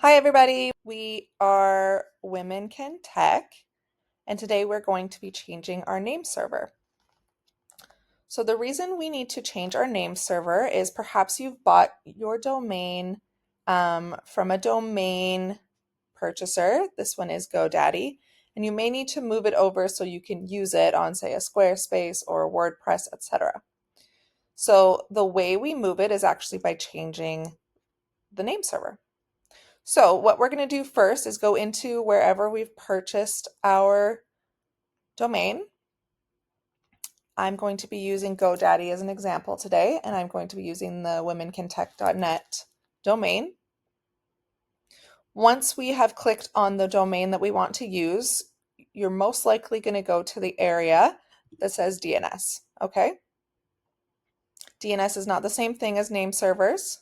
Hi, everybody. We are Women Can Tech, and today we're going to be changing our name server. So, the reason we need to change our name server is perhaps you've bought your domain from a domain purchaser. This one is GoDaddy, and you may need to move it over so you can use it on, say, a Squarespace or WordPress, etc. So, the way we move it is actually by changing the name server. So what we're going to do first is go into wherever we've purchased our domain. I'm going to be using GoDaddy as an example today, and I'm going to be using the womencantech.net domain. Once we have clicked on the domain that we want to use, you're most likely going to go to the area that says DNS, okay? DNS is not the same thing as name servers.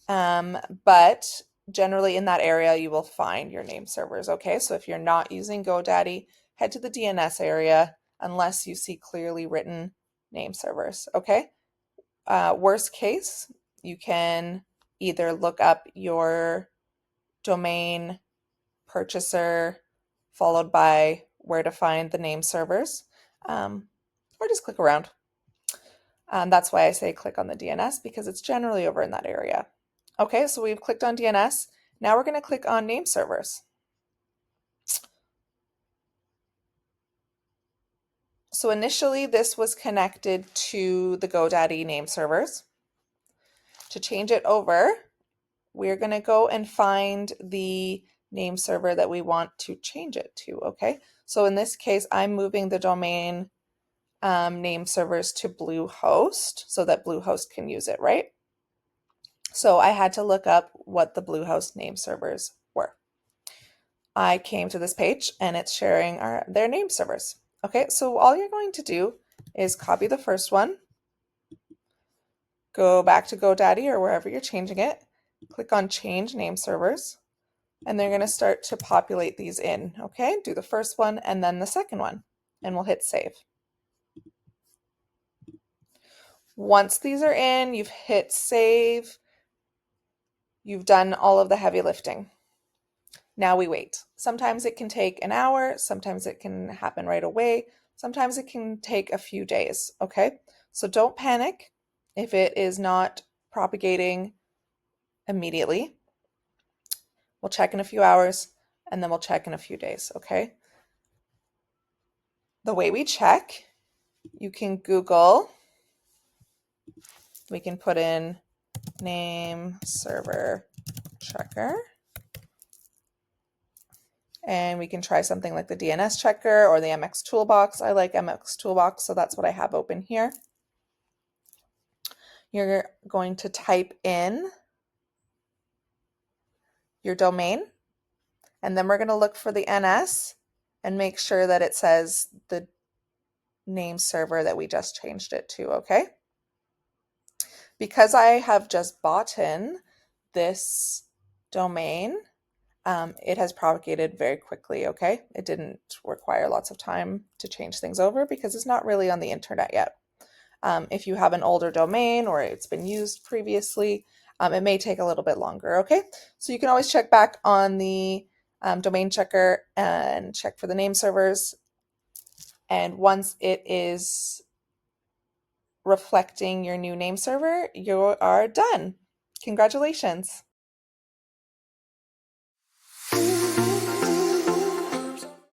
But generally in that area you will find your name servers, okay? So if you're not using GoDaddy, head to the DNS area unless you see clearly written name servers, okay? Worst case, you can either look up your domain purchaser followed by where to find the name servers, or just click around. That's why I say click on the DNS, because it's generally over in that area. Okay, so we've clicked on DNS. Now we're going to click on name servers. So initially this was connected to the GoDaddy name servers. To change it over, we're going to go and find the name server that we want to change it to, okay? So in this case, I'm moving the domain name servers to Bluehost so that Bluehost can use it, right? So I had to look up what the Bluehost name servers were. I came to this page and it's sharing their name servers. Okay, so all you're going to do is copy the first one, go back to GoDaddy or wherever you're changing it, click on change name servers, and they're going to start to populate these in. Okay, do the first one and then the second one, and we'll hit save. Once these are in, you've hit save, you've done all of the heavy lifting. Now we wait. Sometimes it can take an hour, sometimes it can happen right away, sometimes it can take a few days, okay? So don't panic if it is not propagating immediately. We'll check in a few hours and then we'll check in a few days, okay? The way we check, you can Google, we can put in name server checker. And we can try something like the DNS checker or the MX Toolbox. I like MX Toolbox, so that's what I have open here. You're going to type in your domain, and then we're going to look for the NS and make sure that it says the name server that we just changed it to, okay? Because I have just bought in this domain, it has propagated very quickly, okay? It didn't require lots of time to change things over because it's not really on the internet yet. If you have an older domain or it's been used previously, it may take a little bit longer, okay? So you can always check back on the domain checker and check for the name servers. And once it is reflecting your new name server, you are done. Congratulations.